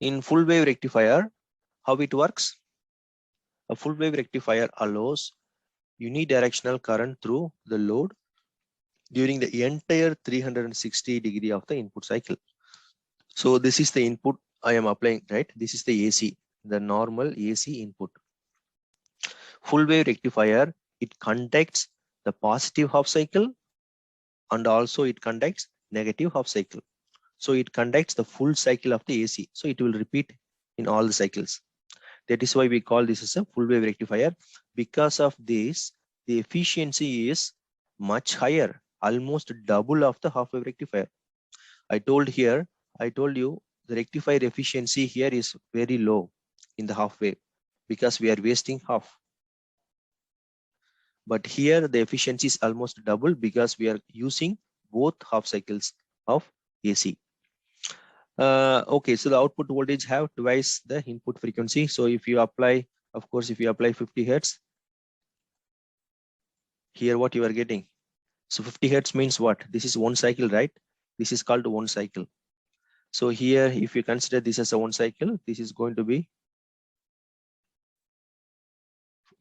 In full wave rectifier, how it works? A full wave rectifier allows unidirectional current through the load during the entire 360 degree of the input cycle. So this is the input I am applying, right? This is the AC, the normal AC input. Full wave rectifier, it conducts the positive half cycle and also it conducts negative half cycle. So it conducts the full cycle of the AC. So it will repeat in all the cycles. That is why we call this as a full wave rectifier. Because of this, the efficiency is much higher, almost double of the half wave rectifier. I told you the rectifier efficiency here is very low in the half wave because we are wasting half. But here the efficiency is almost double because we are using both half cycles of AC. Okay, so the output voltage have twice the input frequency. So if you apply, of course, if you apply 50 hertz, here what you are getting. So 50 hertz means what? This is one cycle, right? This is called one cycle. So here, if you consider this as a one cycle, this is going to be,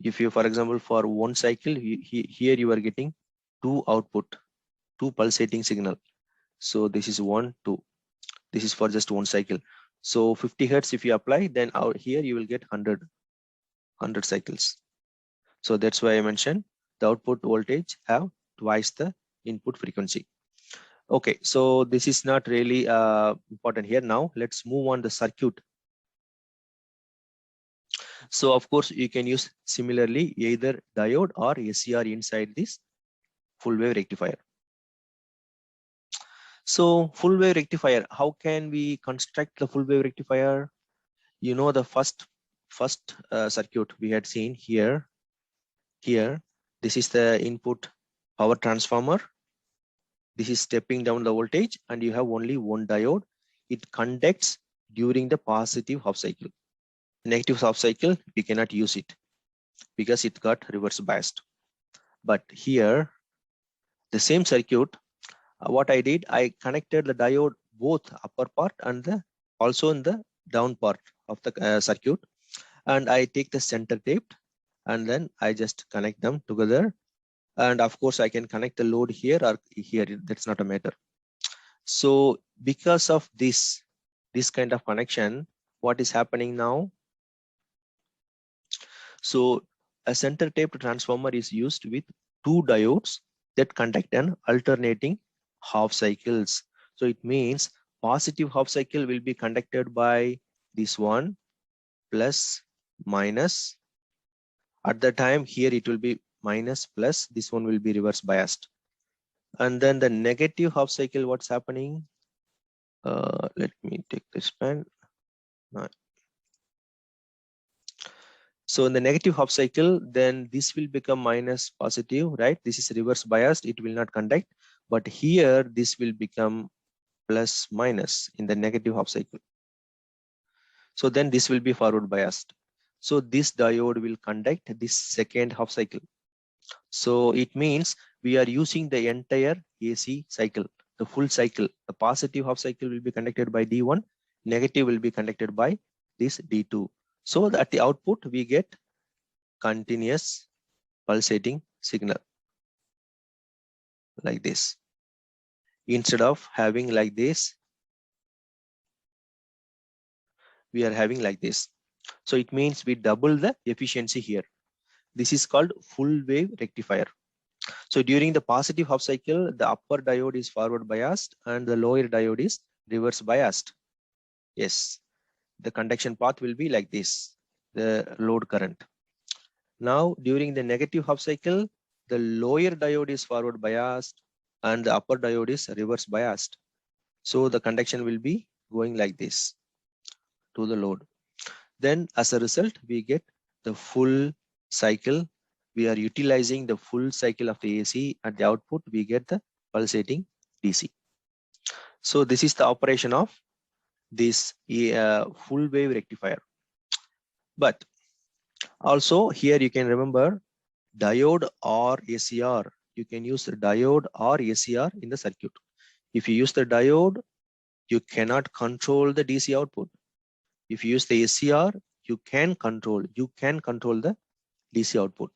if you, for example, for one cycle, here you are getting two output, two pulsating signal. So this is 1, 2. This is for just one cycle. So 50 hertz, if you apply, then out here you will get 100 cycles. So that's why I mentioned the output voltage have twice the input frequency. Okay, so this is not really important here. Now let's move on the circuit. So of course you can use similarly either diode or SCR inside this full wave rectifier. So full wave rectifier, how can we construct the full wave rectifier? You know, the first circuit we had seen here. This is the input power transformer. This is stepping down the voltage and you have only one diode. It conducts during the positive half cycle. Negative half cycle, we cannot use it because it got reverse biased. But here, the same circuit, what I did, I connected the diode both upper part and also in the down part of the circuit, and I take the center tape and then I just connect them together. And of course, I can connect the load here or here. That's not a matter. So because of this kind of connection, what is happening now? So a center taped transformer is used with two diodes that conduct an alternating half cycles. So it means positive half cycle will be conducted by this one plus minus. At the time here it will be minus plus, this one will be reverse biased. And then the negative half cycle, what's happening? Let me take this pen. So in the negative half cycle, then this will become minus positive, right? This is reverse biased, it will not conduct. But here, this will become plus minus in the negative half cycle. So then this will be forward biased. So this diode will conduct this second half cycle. So it means we are using the entire AC cycle, the full cycle. The positive half cycle will be conducted by D1, negative will be conducted by this D2. So at the output, we get continuous pulsating signal like this. Instead of having like this, we are having like this. So it means we double the efficiency here. This is called full wave rectifier. So during the positive half cycle, the upper diode is forward biased and the lower diode is reverse biased. Yes, the conduction path will be like this, the load current. Now during the negative half cycle, the lower diode is forward biased and the upper diode is reverse biased. So the conduction will be going like this to the load. Then as a result, we get the full cycle. We are utilizing the full cycle of the AC. At the output, we get the pulsating DC. So this is the operation of this full wave rectifier. But also here you can remember diode or ACR. You can use the diode or ACR in the circuit. If you use the diode, you cannot control the DC output. If you use the SCR, you can control the DC output.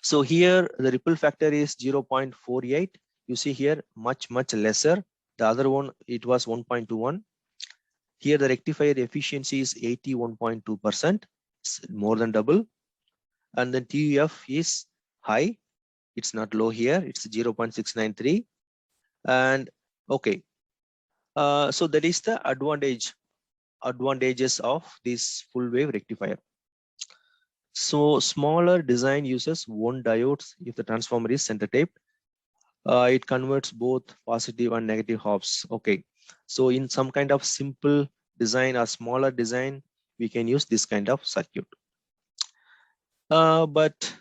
So here the ripple factor is 0.48. You see here much lesser. The other one, it was 1.21. Here the rectifier efficiency is 81.2%. It's more than double. And then TUF is high. It's not low here. It's 0.693. And okay. So that is the advantages of this full wave rectifier. So smaller design uses one diodes if the transformer is center taped. It converts both positive and negative halves. Okay, so in some kind of simple design or smaller design, we can use this kind of circuit. But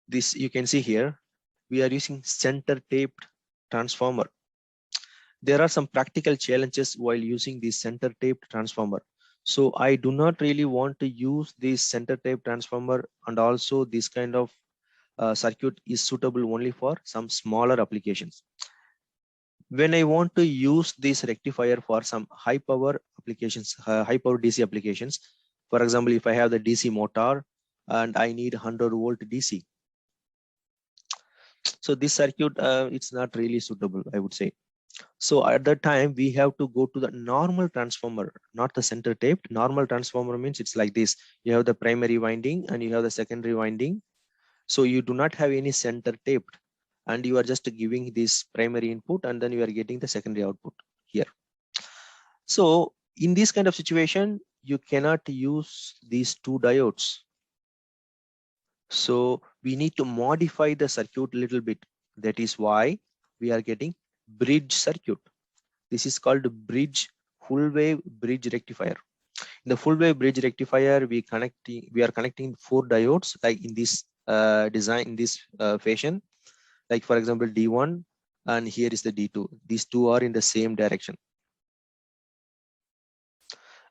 this, you can see here, we are using center taped transformer. There are some practical challenges while using the center taped transformer. So I do not really want to use this center tape transformer, and also this kind of circuit is suitable only for some smaller applications. When I want to use this rectifier for some high power applications, high power DC applications, for example, if I have the DC motor and I need 100-volt DC, so this circuit, it's not really suitable, I would say. So at that time, we have to go to the normal transformer, not the center taped. Normal transformer means it's like this. You have the primary winding and you have the secondary winding. So you do not have any center taped, and you are just giving this primary input and then you are getting the secondary output here. So in this kind of situation, you cannot use these two diodes. So we need to modify the circuit a little bit. That is why we are getting bridge circuit. This is called bridge, full wave bridge rectifier. In the full wave bridge rectifier, we are connecting 4 diodes, like in this design, in this fashion. Like for example, D1, and here is the D2. These two are in the same direction.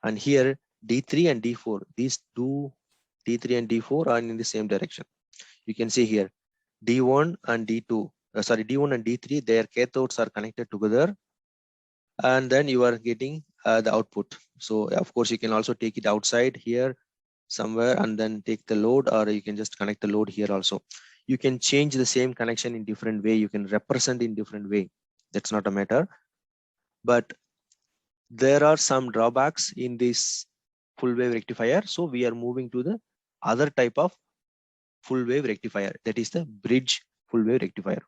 And here D3 and D4, these two, D3 and D4 are in the same direction. You can see here D1 and D2, D1 and D3, their cathodes are connected together, and then you are getting the output. So of course you can also take it outside here somewhere and then take the load, or you can just connect the load here also. You can change the same connection in different way. You can represent in different way. That's not a matter. But there are some drawbacks in this full wave rectifier. So we are moving to the other type of full wave rectifier, that is the bridge full wave rectifier.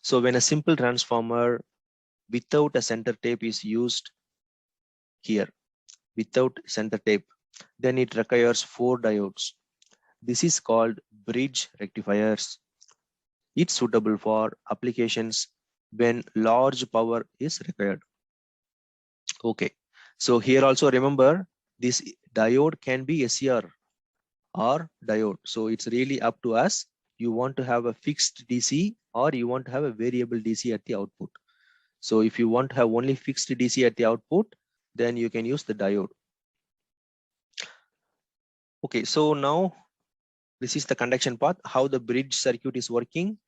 So when a simple transformer without a center tape is used here, without center tape, then it requires 4 diodes. This is called bridge rectifiers. It's suitable for applications when large power is required. Okay, so here also remember, this diode can be SCR or diode. So it's really up to us. You want to have a fixed DC or you want to have a variable DC at the output. So if you want to have only fixed DC at the output, then you can use the diode. Okay, so now this is the conduction path, how the bridge circuit is working.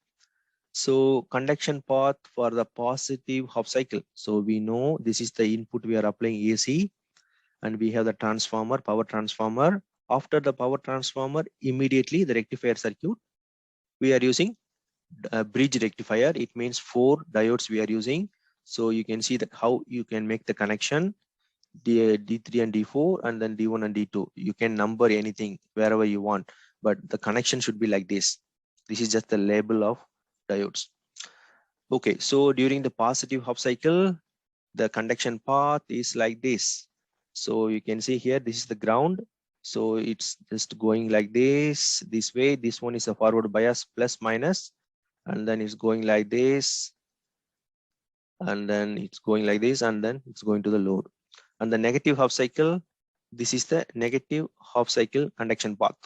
So conduction path for the positive half cycle. So we know this is the input we are applying AC, and we have the transformer, power transformer. After the power transformer, immediately the rectifier circuit, we are using a bridge rectifier. It means 4 diodes we are using. So you can see that how you can make the connection, D3 and D4, and then D1 and D2. You can number anything wherever you want, but the connection should be like this. This is just the label of diodes. Okay, so during the positive half cycle, the conduction path is like this. So you can see here, this is the ground. So it's just going like this way. This one is a forward bias plus minus, and then it's going like this, and then it's going like this, and then it's going to the load. And the negative half cycle, this is the negative half cycle conduction path.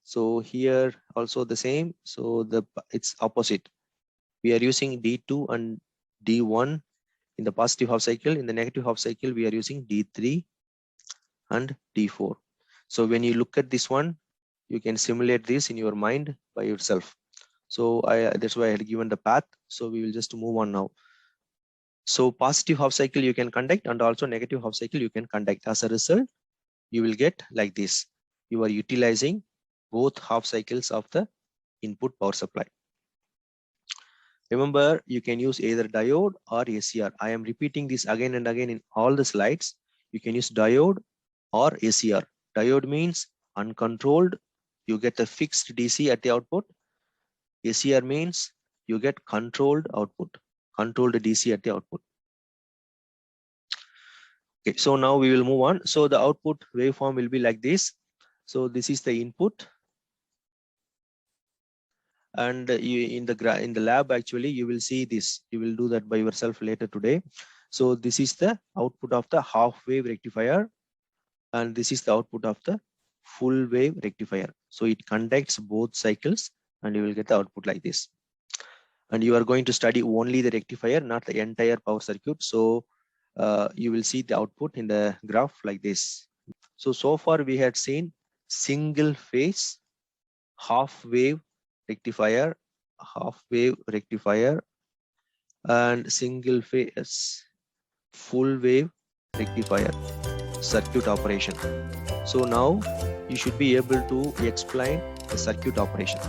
So here also the same. So it's opposite. We are using D2 and D1 in the positive half cycle. In the negative half cycle, we are using D3 and D4. So when you look at this one, you can simulate this in your mind by yourself. So that's why I had given the path. So we will just move on now. So positive half cycle you can conduct and also negative half cycle you can conduct. As a result, you will get like this. You are utilizing both half cycles of the input power supply. Remember, you can use either diode or ACR. I am repeating this again and again in all the slides. You can use diode or ACR. Diode means uncontrolled. You get a fixed DC at the output. ACR means you get controlled output, controlled DC at the output. Okay, so now we will move on. So the output waveform will be like this. So this is the input, and in the lab actually you will see this. You will do that by yourself later today. So this is the output of the half wave rectifier, and this is the output of the full wave rectifier. So it conducts both cycles, and you will get the output like this. And you are going to study only the rectifier, not the entire power circuit. So you will see the output in the graph like this. So far we had seen single phase half wave rectifier, and single phase full wave rectifier circuit operation. So now you should be able to explain the circuit operation.